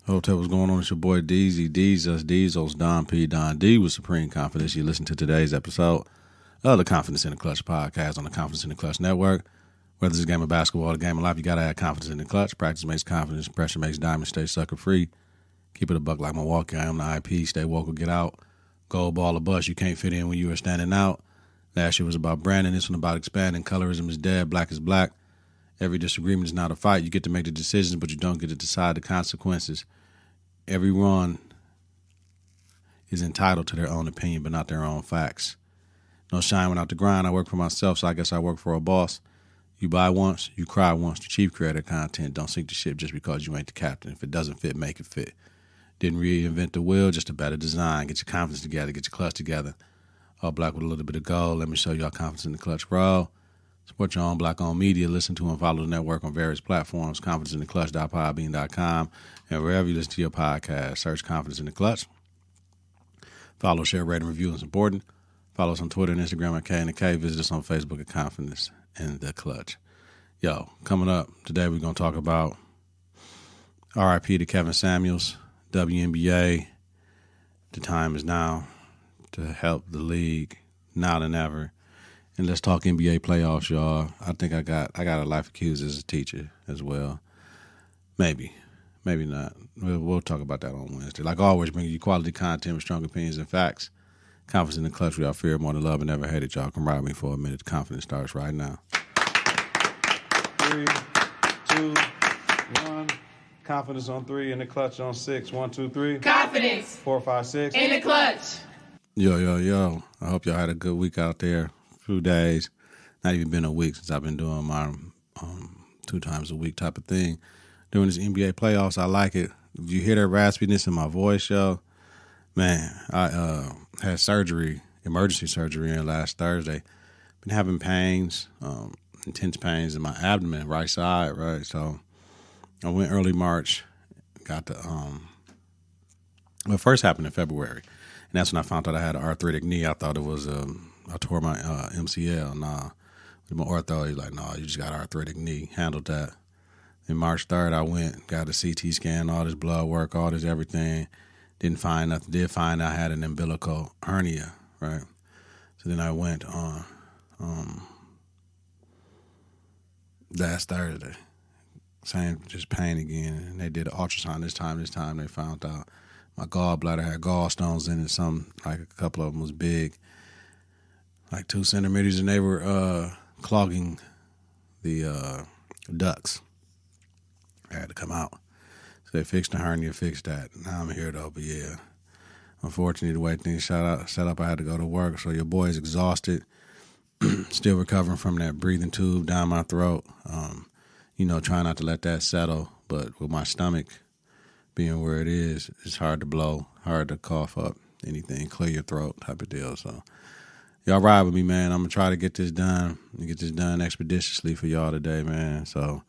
Hotel, what's going on? It's your boy Deezy. Deezus, Diesels, Don P. Don D with Supreme Confidence. You listen to today's episode of the Confidence in the Clutch podcast on the Confidence in the Clutch network. Whether it's a game of basketball or a game of life, you got to have confidence in the clutch. Practice makes confidence. Pressure makes diamonds. Stay sucker free. Keep it a buck like Milwaukee. I am the IP. Stay woke or get out. Gold ball or bust. You can't fit in when you are standing out. Last year was about branding. This one about expanding. Colorism is dead. Black is black. Every disagreement is not a fight. You get to make the decisions, but you don't get to decide the consequences. Everyone is entitled to their own opinion, but not their own facts. No shine without the grind. I work for myself, so I guess I work for a boss. You buy once, you cry once. The chief creator content. Don't sink the ship just because you ain't the captain. If it doesn't fit, make it fit. Didn't reinvent the wheel, just a better design. Get your confidence together. Get your clutch together. All black with a little bit of gold. Let me show y'all confidence in the clutch, bro. Support your own black-owned media. Listen to and follow the network on various platforms. ConfidenceInTheClutch.podbean.com. And wherever you listen to your podcast, search Confidence in the Clutch. Follow, share, rate, and review is important. Follow us on Twitter and Instagram at K and the K. Visit us on Facebook at Confidence in the Clutch. Yo, coming up today, we're going to talk about RIP to Kevin Samuels, WNBA. The time is now to help the league now than ever. And let's talk NBA playoffs, y'all. I think I got a life accused as a teacher as well. Maybe not. We'll talk about that on Wednesday. Like always, bringing you quality content with strong opinions and facts. Confidence in the clutch without fear, more than love, and never hate it, y'all. Come ride me for a minute. Confidence starts right now. 3, 2, 1. Confidence on 3, in the clutch on 6. 1, 2, 3. Confidence. 4, 5, 6. In the clutch. Yo. I hope y'all had a good week out there. Few days, not even been a week since I've been doing my 2 times a week type of thing. During this NBA playoffs, I like it. Did you hear that raspiness in my voice, yo? Man, I had emergency surgery last Thursday. Been having pains, intense pains in my abdomen, right side, right? So I went early March, got the, well, it first happened in February. And that's when I found out I had an arthritic knee. I thought it was, I tore my MCL. Nah. With my ortho, he's like, no, you just got arthritic knee. Handled that. Then March 3rd, I went, got a CT scan, all this blood work, all this everything. Didn't find nothing. Did find I had an umbilical hernia, right? So then I went on last Thursday. Same, just pain again. And they did an ultrasound this time. This time they found out my gallbladder had gallstones in it. Some, like a couple of them was big, like 2 centimeters, and they were clogging the ducts. I had to come out. So they fixed the hernia, fixed that. Now I'm here though, but yeah. Unfortunately, the way things set up, I had to go to work. So your boy's exhausted, still recovering from that breathing tube down my throat. Trying not to let that settle. But with my stomach being where it is, it's hard to blow, hard to cough up anything, clear your throat type of deal. So y'all ride with me, man. I'm going to try to get this done and get this done expeditiously for y'all today, man. So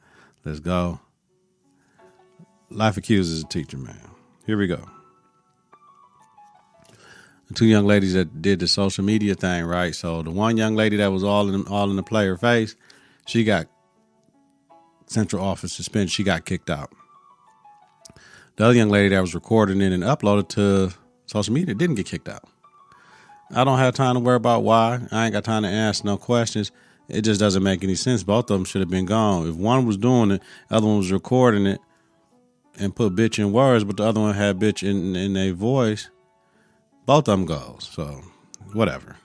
let's go. Life accused as a teacher, man. Here we go. The 2 young ladies that did the social media thing, right? So the one young lady that was all in the player face, she got central office suspended. She got kicked out. The other young lady that was recording it and uploaded to social media didn't get kicked out. I don't have time to worry about why. I ain't got time to ask no questions. It just doesn't make any sense. Both of them should have been gone. If one was doing it, the other one was recording it and put bitch in words, but the other one had bitch in their voice, both of them goes. So, whatever.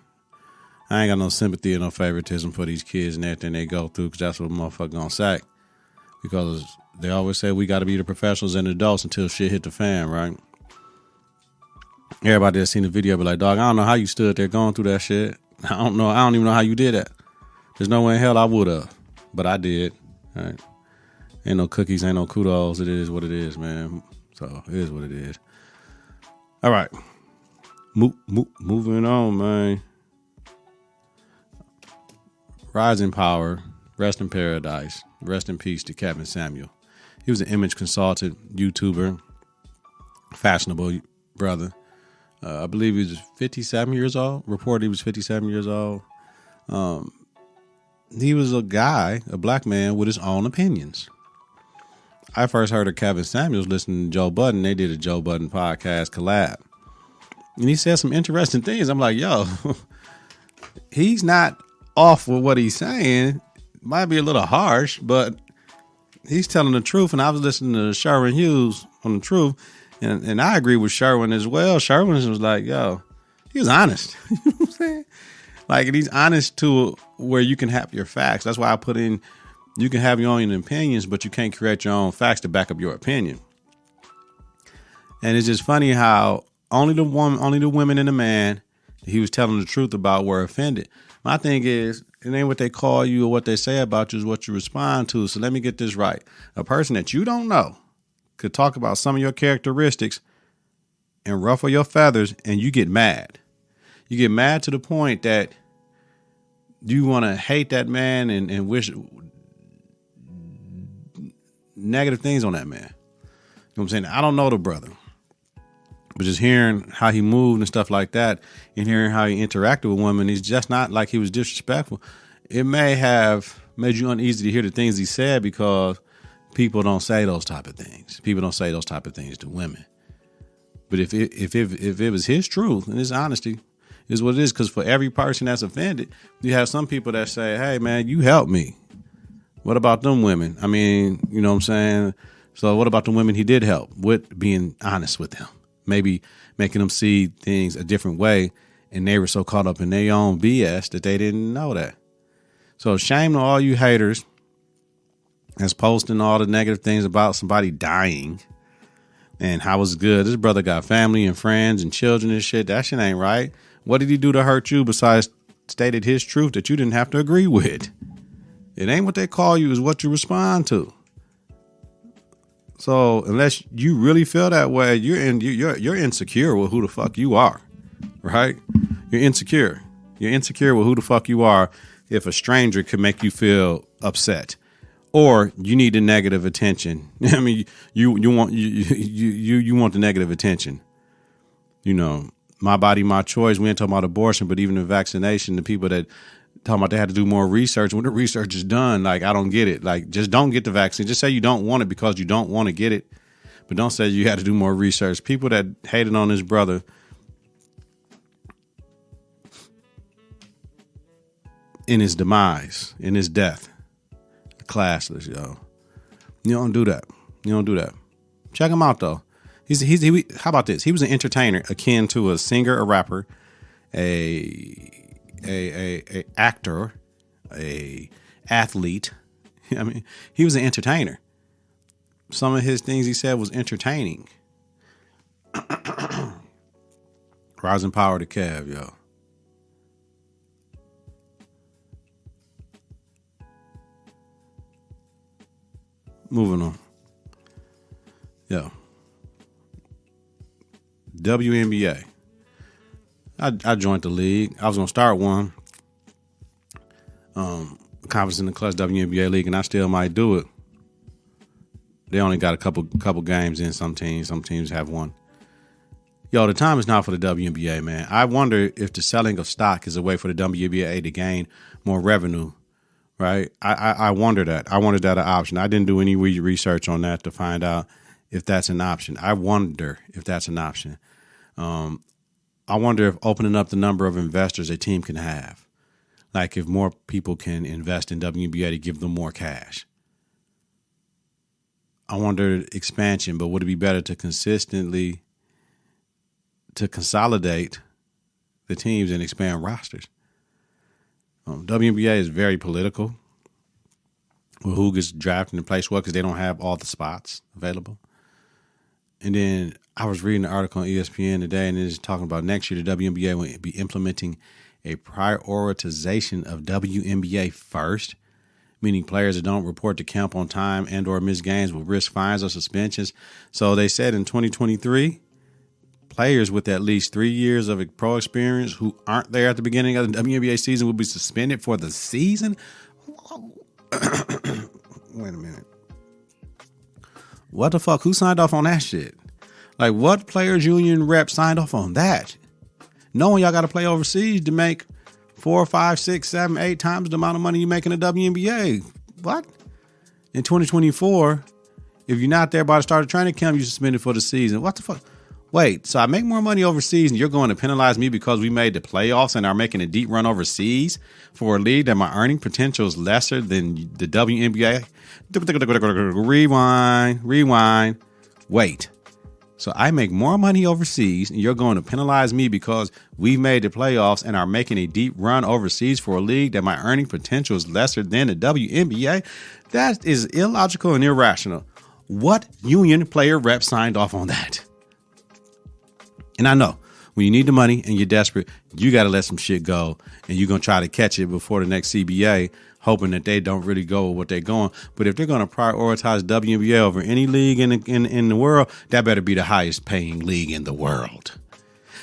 I ain't got no sympathy or no favoritism for these kids and everything they go through, because that's what a motherfucker gonna sack. Because they always say we got to be the professionals and adults until shit hit the fan, right? Everybody that's seen the video be like, dog, I don't know how you stood there going through that shit. I don't even know how you did that. There's no way in hell I would have, but I did. All right. Ain't no cookies, ain't no kudos. It is what it is, man. So it is what it is. All right. Moving on, man. Rising power, rest in paradise, rest in peace to Kevin Samuel. He was an image consultant, YouTuber, fashionable brother. I believe he was 57 years old. Reported he was 57 years old. He was a guy, a black man with his own opinions. I first heard of Kevin Samuels listening to Joe Budden. They did a Joe Budden podcast collab. And he said some interesting things. I'm like, yo, he's not off with what he's saying. Might be a little harsh, but he's telling the truth. And I was listening to Sherwin Hughes on the truth. And I agree with Sherwin as well. Sherwin was like, yo, he was honest. You know what I'm saying? Like, and he's honest to where you can have your facts. That's why I put in, you can have your own opinions, but you can't create your own facts to back up your opinion. And it's just funny how only the women and the man he was telling the truth about were offended. My thing is, it ain't what they call you or what they say about you, is what you respond to. So let me get this right. A person that you don't know could talk about some of your characteristics and ruffle your feathers, and you get mad. You get mad to the point that you want to hate that man and wish negative things on that man. You know what I'm saying? I don't know the brother, but just hearing how he moved and stuff like that, and hearing how he interacted with women, he's just not like he was disrespectful. It may have made you uneasy to hear the things he said, because people don't say those type of things. People don't say those type of things to women. But if it was his truth and his honesty, is what it is. Because for every person that's offended, you have some people that say, hey, man, you helped me. What about them women? I mean, you know what I'm saying? So what about the women he did help with being honest with them? Maybe making them see things a different way, and they were so caught up in their own BS that they didn't know that. So shame to all you haters that's posting all the negative things about somebody dying and how it's good. This brother got family and friends and children and shit. That shit ain't right. What did he do to hurt you besides stated his truth that you didn't have to agree with? It ain't what they call you, is what you respond to. So unless you really feel that way, you're insecure with who the fuck you are, right? You're insecure. You're insecure with who the fuck you are if a stranger could make you feel upset, or you need the negative attention. I mean, you want the negative attention. You know, my body, my choice. We ain't talking about abortion, but even the vaccination, the people that talking about they had to do more research. When the research is done, like, I don't get it. Like, just don't get the vaccine. Just say you don't want it because you don't want to get it. But don't say you had to do more research. People that hated on this brother, in his demise, in his death, classless, yo. You don't do that. You don't do that. Check him out, though. He how about this? He was an entertainer akin to a singer, a rapper, a actor, a athlete. I mean, he was an entertainer. Some of his things he said was entertaining. Rising power to Kev, yo. Moving on. Yo. WNBA. I joined the league. I was going to start one. Confidence in the Clutch WNBA league, and I still might do it. They only got a couple games in some teams. Some teams have one. Yo, the time is now for the WNBA, man. I wonder if the selling of stock is a way for the WNBA to gain more revenue, right? I wonder that. I wondered that an option. I didn't do any research on that to find out if that's an option. I wonder if that's an option. I wonder if opening up the number of investors a team can have, like if more people can invest in WNBA to give them more cash. I wonder expansion, but would it be better to consolidate the teams and expand rosters? WNBA is very political with who gets drafted and placed what, because they don't have all the spots available. And then I was reading an article on ESPN today, and it's talking about next year the WNBA will be implementing a prioritization of WNBA first, meaning players that don't report to camp on time and or miss games will risk fines or suspensions. So they said in 2023, players with at least 3 years of pro experience who aren't there at the beginning of the WNBA season will be suspended for the season. Wait a minute. What the fuck? Who signed off on that shit? Like, what players union rep signed off on that? Knowing y'all got to play overseas to make 4, 5, 6, 7, 8 times the amount of money you make in the WNBA. What? In 2024, If you're not there by the start of training camp, you're suspended for the season. What the fuck? Wait, so I make more money overseas and you're going to penalize me because we made the playoffs and are making a deep run overseas for a league that my earning potential is lesser than the WNBA? Rewind. Wait. So I make more money overseas and you're going to penalize me because we've made the playoffs and are making a deep run overseas for a league that my earning potential is lesser than the WNBA? That is illogical and irrational. What union player rep signed off on that? And I know when you need the money and you're desperate, you got to let some shit go and you're going to try to catch it before the next CBA, hoping that they don't really go with what they're going. But if they're going to prioritize WNBA over any league in the world, that better be the highest paying league in the world.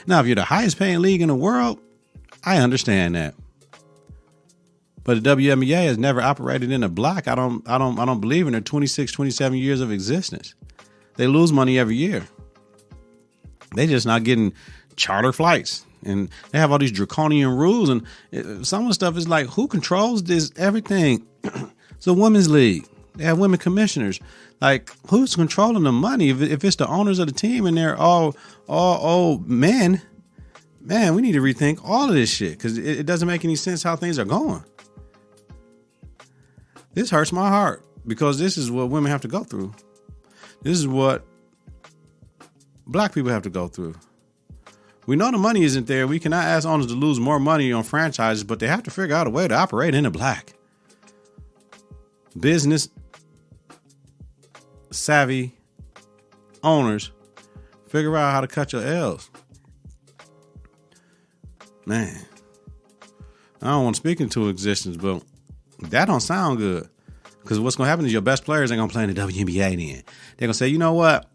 Now, if you're the highest paying league in the world, I understand that. But the WNBA has never operated in a block. I don't believe in their 26, 27 years of existence. They lose money every year. They just not getting charter flights, and they have all these draconian rules. And some of the stuff is like, who controls this? Everything. It's a women's league. They have women commissioners. Like, who's controlling the money? If it's the owners of the team and they're all men, man, we need to rethink all of this shit because it doesn't make any sense how things are going. This hurts my heart because this is what women have to go through. This is what black people have to go through. We know the money isn't there. We cannot ask owners to lose more money on franchises, but they have to figure out a way to operate in the black. Business savvy owners figure out how to cut your L's. Man, I don't want to speak into existence, but that don't sound good. Because what's going to happen is your best players ain't going to play in the WNBA then. They're going to say, you know what?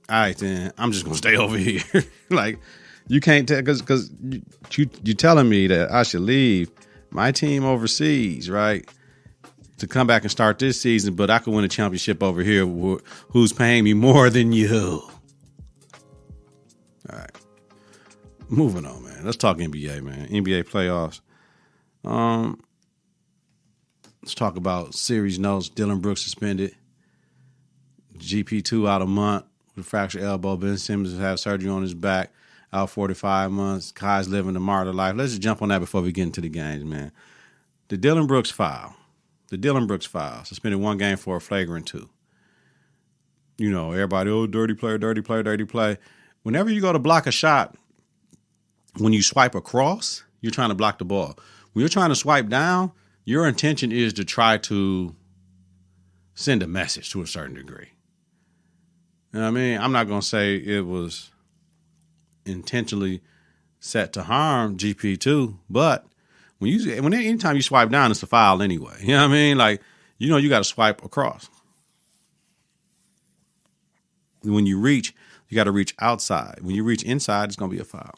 All right, then I'm just going to stay over here. Like, you can't tell, because you're telling me that I should leave my team overseas, right, to come back and start this season, but I could win a championship over here who's paying me more than you. All right. Moving on, man. Let's talk NBA, man. NBA playoffs. Let's talk about series notes. Dillon Brooks suspended. GP2 out a month with a fractured elbow. Ben Simmons has had surgery on his back, out 45 months. Kai's living the martyr life. Let's just jump on that before we get into the games, man. The Dillon Brooks foul. Suspended one game for a flagrant 2. You know, everybody, dirty play. Whenever you go to block a shot, when you swipe across, you're trying to block the ball. When you're trying to swipe down, your intention is to try to send a message to a certain degree. You know what I mean? I'm not going to say it was intentionally set to harm GP2, but anytime you swipe down, it's a foul anyway. You know what I mean? Like, you know, you got to swipe across. When you reach, you got to reach outside. When you reach inside, it's going to be a foul.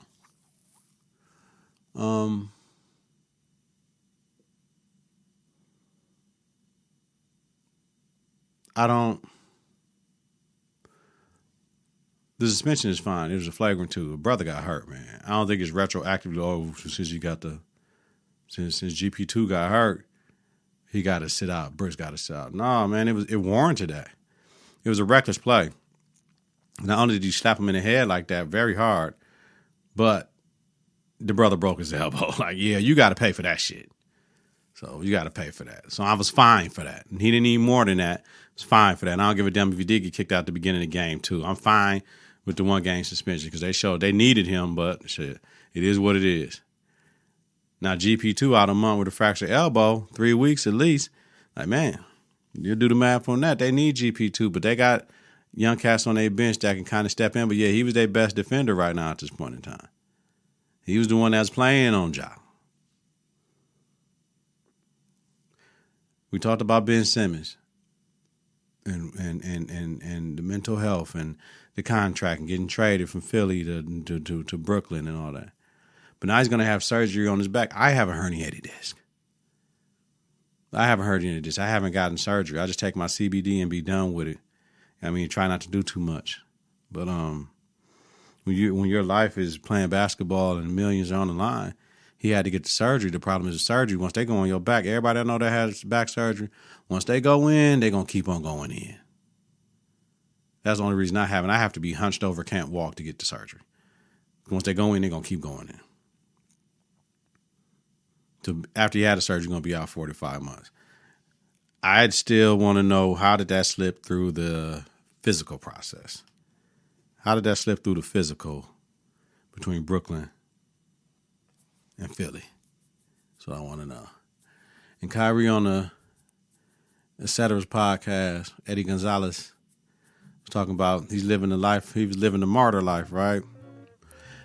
The suspension is fine. It was a flagrant 2. A brother got hurt, man. I don't think it's retroactively over since GP2 got hurt. He got to sit out. Brooks got to sit out. No, man, it warranted that. It was a reckless play. Not only did you slap him in the head like that very hard, but the brother broke his elbow. Like, yeah, you got to pay for that shit. So you got to pay for that. So I was fine for that. And he didn't need more than that. I was fine for that. And I don't give a damn if he did get kicked out at the beginning of the game, too. I'm fine with the 1-game suspension because they showed they needed him, but shit, it is what it is. Now, GP2 out a month with a fractured elbow, 3 weeks at least. Like, man, you do the math on that. They need GP2, but they got young cats on their bench that can kind of step in. But, yeah, he was their best defender right now at this point in time. He was the one that was playing on Ja. We talked about Ben Simmons and the mental health and the contract and getting traded from Philly to Brooklyn and all that. But now he's going to have surgery on his back. I have a herniated disc. I haven't gotten surgery. I just take my CBD and be done with it. I mean, try not to do too much. But when your life is playing basketball and millions are on the line, he had to get the surgery. The problem is the surgery. Once they go on your back, everybody I know that has back surgery, once they go in, they're going to keep on going in. That's the only reason I haven't. I have to be hunched over, can't walk to get to surgery. Once they go in, they're going to keep going in. So after you had the surgery, you're going to be out 45 months. I'd still want to know, how did that slip through the physical process? How did that slip through the physical between Brooklyn and Philly? That's what I want to know. And Kyrie on the Cetera's podcast, Eddie Gonzalez was talking about he's living the life. He was living the martyr life, right?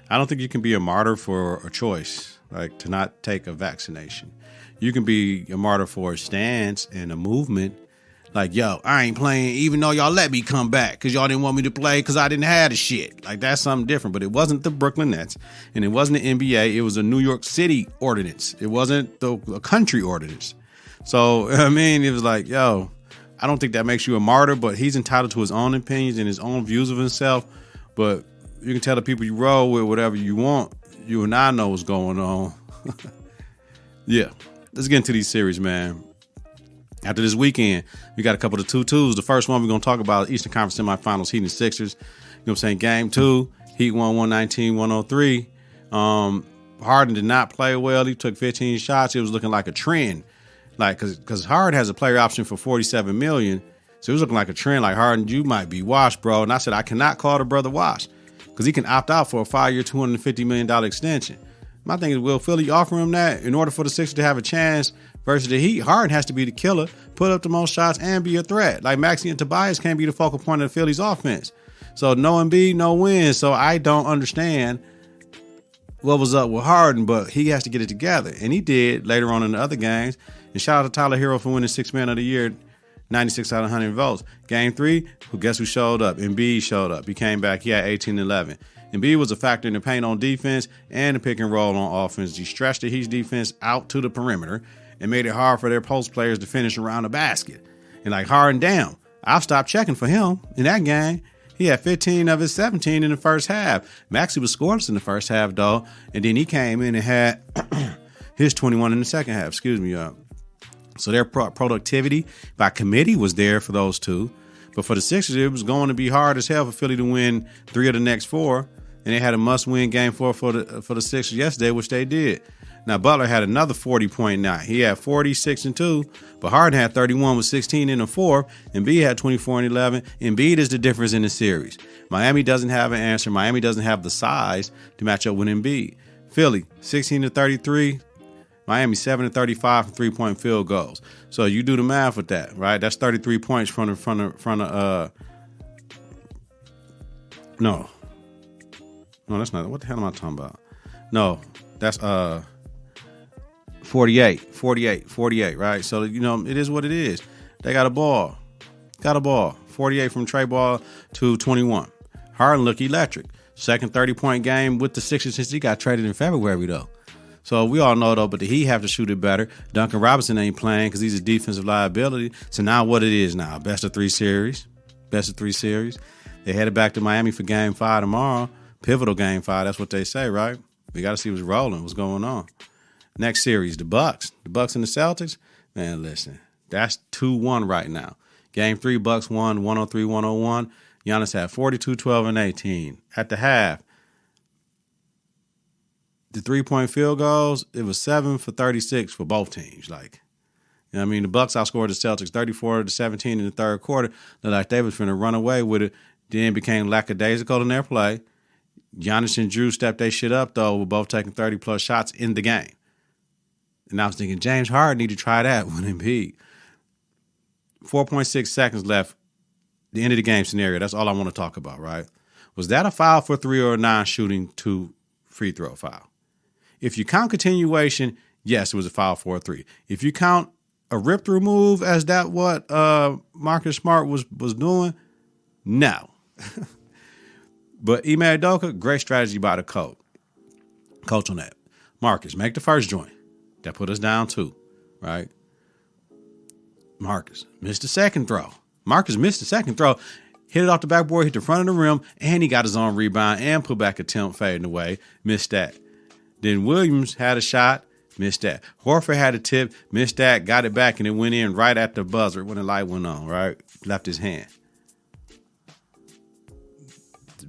I don't think you can be a martyr for a choice, like to not take a vaccination. You can be a martyr for a stance and a movement. Like, yo, I ain't playing even though y'all let me come back because y'all didn't want me to play because I didn't have the shit. Like, that's something different. But it wasn't the Brooklyn Nets and it wasn't the NBA. It was a New York City ordinance. It wasn't a country ordinance. So, I mean, it was like, yo, I don't think that makes you a martyr, but he's entitled to his own opinions and his own views of himself. But you can tell the people you roll with whatever you want. You and I know what's going on. Yeah. Let's get into these series, man. After this weekend, we got a couple of 2-2s. The first one we're going to talk about, Eastern Conference semifinals, Heat and Sixers. You know what I'm saying? Game 2, Heat won 119-103. Harden did not play well. He took 15 shots. It was looking like a trend. Like, because Harden has a player option for $47 million. So it was looking like a trend. Like, Harden, you might be washed, bro. And I said, I cannot call the brother washed because he can opt out for a 5-year, $250 million extension. My thing is, will Philly offer him that in order for the Sixers to have a chance versus the Heat? Harden has to be the killer, put up the most shots, and be a threat. Like, Maxey and Tobias can't be the focal point of the Philly's offense. So no Embiid, no win. So I don't understand what was up with Harden, but he has to get it together. And he did later on in the other games. And shout out to Tyler Hero for winning Sixth Man of the Year, 96 out of 100 votes. Game 3, guess who showed up? Embiid showed up. He came back. He had 18-11. Embiid was a factor in the paint on defense and the pick and roll on offense. He stretched the Heat's defense out to the perimeter and made it hard for their post players to finish around the basket. And like, Harden, damn, I've stopped checking for him in that game. He had 15 of his 17 in the first half. Maxey was scoreless in the first half, though. And then he came in and had his 21 in the second half. Excuse me. So their productivity by committee was there for those two. But for the Sixers, it was going to be hard as hell for Philly to win 3 of the next 4. And they had a must-win game 4 for the Sixers yesterday, which they did. Now, Butler had another 40-point night. He had 46 and 2, but Harden had 31 with 16 and 4. Embiid had 24 and 11. Embiid is the difference in the series. Miami doesn't have an answer. Miami doesn't have the size to match up with Embiid. Philly, 16 to 33. Miami, 7 to 35 from 3-point field goals. So you do the math with that, right? That's 33 points from No, that's not. What the hell am I talking about? No, that's 48, right? So, you know, it is what it is. They got a ball. 48 from Trey Ball to 21. Harden look electric. Second 30-point game with the Sixers since he got traded in February, though. So we all know, though, but the Heat have to shoot it better. Duncan Robinson ain't playing because he's a defensive liability. So now what it is now, best of 3 series. They headed back to Miami for Game 5 tomorrow. Pivotal Game 5, that's what they say, right? We got to see what's rolling, what's going on. Next series, the Bucks and the Celtics. Man, listen, that's 2-1 right now. Game 3, Bucks won 103-101. Giannis had 42, 12, and 18. At the half, the 3-point field goals, it was 7 for 36 for both teams. Like, you know what I mean? The Bucks outscored the Celtics 34-17 in the third quarter. Looked like they was finna run away with it. Then became lackadaisical in their play. Giannis and Drew stepped their shit up, though, with both taking 30-plus shots in the game. And I was thinking, James Harden need to try that with Embiid. 4.6 seconds left, the end of the game scenario. That's all I want to talk about, right? Was that a foul for 3 or a non-shooting 2 free throw foul? If you count continuation, yes, it was a foul for a 3. If you count a rip-through move as that what Marcus Smart was doing, no. But Ime Udoka, great strategy by the coach. Coach on that. Marcus, make the first joint. That put us down 2, right? Marcus missed the second throw. Hit it off the backboard, hit the front of the rim, and he got his own rebound and put back attempt fading away. Missed that. Then Williams had a shot, missed that. Horford had a tip, missed that, got it back, and it went in right at the buzzer when the light went on, right? Left his hand.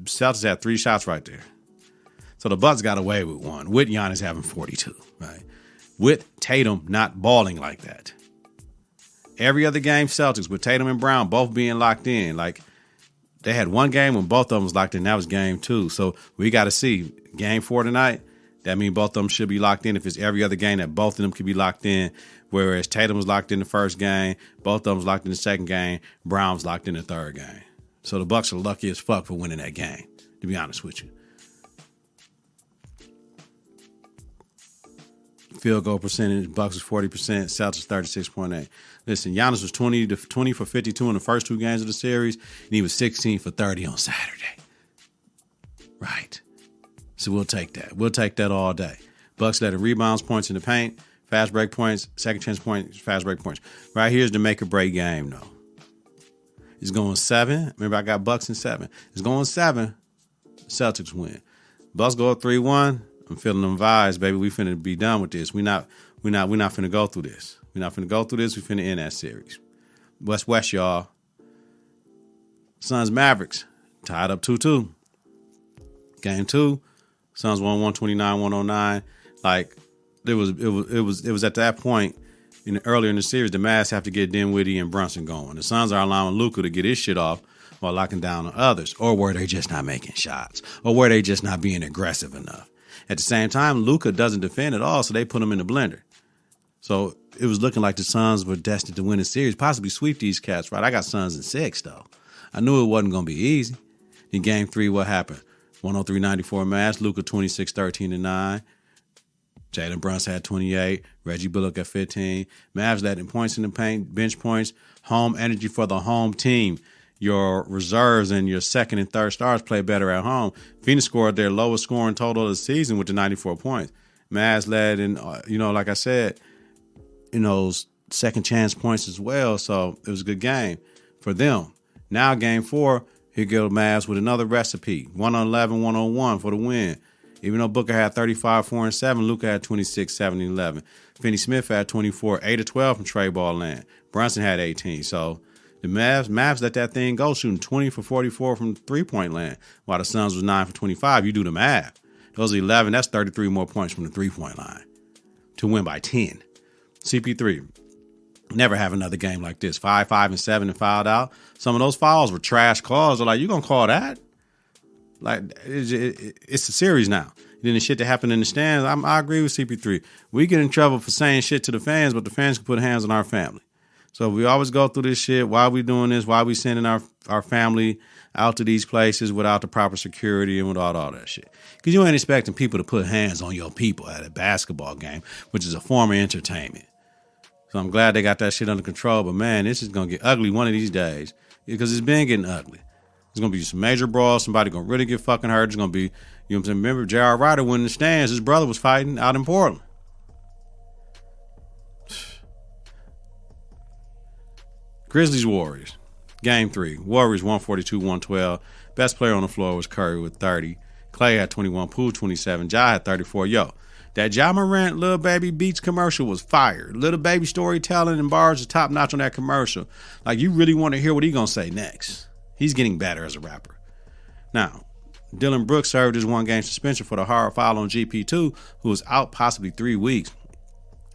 Celtics had 3 shots right there. So the Bucks got away with one, with Giannis having 42, right? With Tatum not balling like that. Every other game, Celtics, with Tatum and Brown both being locked in. Like, they had one game when both of them was locked in. That was game 2. So we got to see. Game 4 tonight, that means both of them should be locked in. If it's every other game, that both of them could be locked in. Whereas Tatum was locked in the first game, both of them was locked in the second game, Brown was locked in the third game. So the Bucks are lucky as fuck for winning that game, to be honest with you. Field goal percentage, Bucks was 40%, Celtics 36.8. Listen, Giannis was 20 for 52 in the first 2 games of the series, and he was 16 for 30 on Saturday. Right. So we'll take that. We'll take that all day. Bucks led in rebounds, points in the paint, fast break points, second chance points, fast break points. Right here's the make or break game, though. It's going 7. Remember, I got Bucks in 7. It's going 7. Celtics win. Bucks go up 3-1. I'm feeling them vibes, baby. We finna be done with this. We not finna go through this. We not finna go through this. We finna end that series. West, y'all. Suns Mavericks tied up 2-2. Game 2. Suns won 129-109. Like, it was at that point earlier in the series, the Mavs have to get Dinwiddie and Brunson going. The Suns are allowing Luka to get his shit off while locking down on others, or were they just not making shots, or were they just not being aggressive enough? At the same time, Luka doesn't defend at all, so they put him in the blender. So it was looking like the Suns were destined to win the series, possibly sweep these cats, right? I got Suns in 6, though. I knew it wasn't going to be easy. In Game 3, what happened? 103-94 Mavs, Luka 26-13-9. Jalen Brunson had 28. Reggie Bullock at 15. Mavs led in points in the paint, bench points, home energy for the home team. Your reserves and your second and third stars play better at home. Phoenix scored their lowest scoring total of the season with the 94 points. Mavs led in, like I said, second chance points as well. So it was a good game for them. Now Game 4, here go Mavs with another recipe. 111, 101 for the win. Even though Booker had 35, 4, and 7, Luka had 26, 7, and 11. Finney Smith had 24, 8 of 12 from trade ball land. Brunson had 18. So the Mavs let that thing go, shooting 20 for 44 from three-point land, while the Suns was 9 for 25. You do the math. Those 11, that's 33 more points from the three-point line to win by 10. CP3, never have another game like this. 5, 5, and 7 and fouled out. Some of those fouls were trash calls. They're like, you going to call that? Like, it's a series now. Then the shit that happened in the stands, I agree with CP3. We get in trouble for saying shit to the fans, but the fans can put hands on our family. So we always go through this shit. Why are we doing this? Why are we sending our family out to these places without the proper security and without all that shit? Because you ain't expecting people to put hands on your people at a basketball game, which is a form of entertainment. So I'm glad they got that shit under control. But, man, this is going to get ugly one of these days because it's been getting ugly. There's going to be some major brawls. Somebody going to really get fucking hurt. There's going to be, you know what I'm saying? Remember, J.R. Ryder went in the stands. His brother was fighting out in Portland. Grizzlies Warriors. Game 3. Warriors 142-112. Best player on the floor was Curry with 30. Clay had 21. Poole 27. Ja had 34. Yo, that Ja Morant Lil Baby Beats commercial was fire. Little Baby storytelling and bars is top notch on that commercial. Like, you really want to hear what he going to say next. He's getting better as a rapper. Now, Dillon Brooks served his 1-game suspension for the hard foul on GP2, who was out possibly 3 weeks.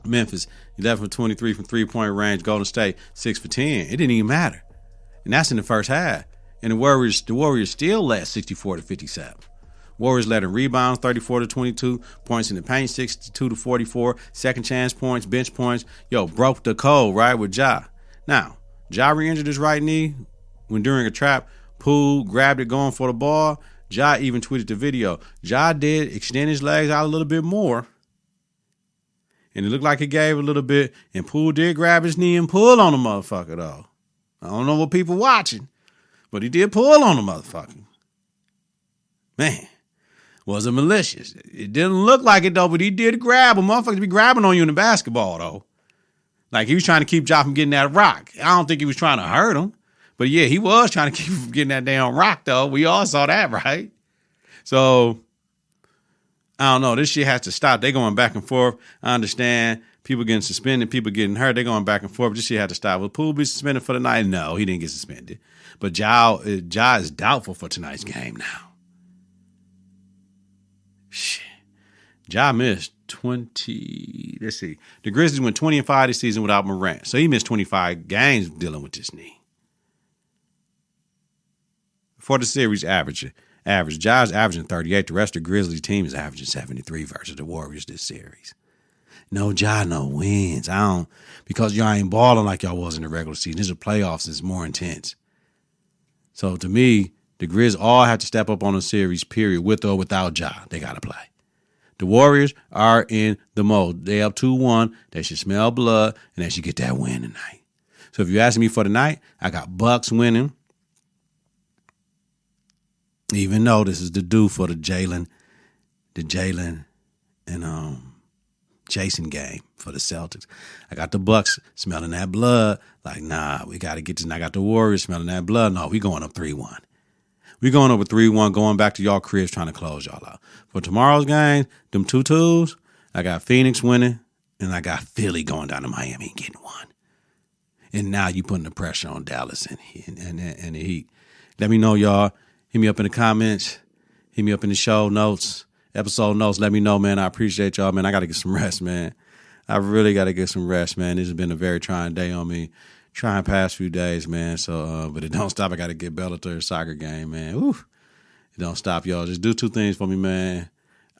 Memphis, 11 for 23 from three-point range. Golden State, 6 for 10. It didn't even matter. And that's in the first half. And the Warriors still led 64-57. Warriors led in rebounds, 34-22. Points in the paint, 62-44. Second chance points, bench points. Yo, broke the code, right, with Ja. Now, Ja re-injured his right knee when during a trap. Poole grabbed it going for the ball. Ja even tweeted the video. Ja did extend his legs out a little bit more. And it looked like he gave a little bit. And Poole did grab his knee and pull on the motherfucker, though. I don't know what people watching, but he did pull on the motherfucker. Man, was it malicious? It didn't look like it, though, but he did grab him. Motherfuckers be grabbing on you in the basketball, though. Like, he was trying to keep Ja from getting that rock. I don't think he was trying to hurt him. But, yeah, he was trying to keep him from getting that damn rock, though. We all saw that, right? So, I don't know. This shit has to stop. They going back and forth. I understand people getting suspended, people getting hurt. They going back and forth. This shit had to stop. Will Poole be suspended for the night? No, he didn't get suspended. But Ja is doubtful for tonight's game now. Ja missed 20. Let's see. The Grizzlies went 20-5 this season without Morant. So he missed 25 games dealing with this knee. For the series average, Ja's averaging 38. The rest of the Grizzlies team is averaging 73 versus the Warriors this series. No Ja, no wins. Because y'all ain't balling like y'all was in the regular season. This is playoffs. It's more intense. So to me, the Grizz all have to step up on the series, period, with or without Ja. They got to play. The Warriors are in the mode. They up 2-1. They should smell blood, and they should get that win tonight. So if you ask me for tonight, I got Bucks winning. Even though this is the due for the Jalen and Jason game for the Celtics. I got the Bucks smelling that blood. Like, nah, we got to get this. And I got the Warriors smelling that blood. No, we going up 3-1. We going over 3-1, going back to y'all cribs trying to close y'all out. For tomorrow's game, them 2-2s, I got Phoenix winning, and I got Philly going down to Miami and getting one. And now you putting the pressure on Dallas and the Heat. Let me know, y'all. Hit me up in the comments. Hit me up in the show notes, episode notes. Let me know, man. I appreciate y'all, man. I got to get some rest, man. I really got to get some rest, man. This has been a very trying day on me. Trying past few days, man. So, but it don't stop. I got to get Bellator soccer game, man. Ooh, it don't stop, y'all. Just do two things for me, man.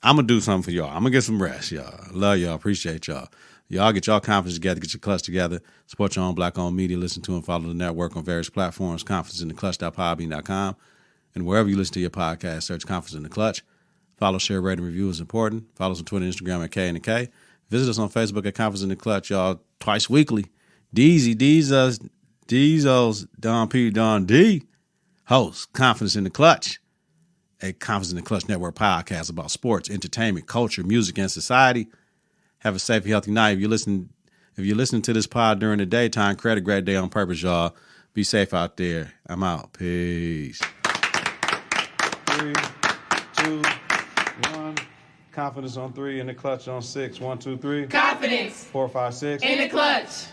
I'm going to do something for y'all. I'm going to get some rest, y'all. Love y'all. Appreciate y'all. Y'all get y'all confidence together. Get your clutch together. Support your own black-owned media. Listen to and follow the network on various platforms. Confidenceintheclutch.podbean.com. And wherever you listen to your podcast, search Confidence in the Clutch. Follow, share, rate, and review is important. Follow us on Twitter and Instagram at K and the K. Visit us on Facebook at Confidence in the Clutch, y'all, twice weekly. Deezy, Deezos, Don P, Don D, host, Confidence in the Clutch, a Confidence in the Clutch Network podcast about sports, entertainment, culture, music, and society. Have a safe, healthy night. If you're listening to this pod during the daytime, create a great day on purpose, y'all. Be safe out there. I'm out. Peace. 3, 2, 1. Confidence on 3, in the clutch on 6. 1, 2, 3. Confidence. 4, 5, 6. In the clutch.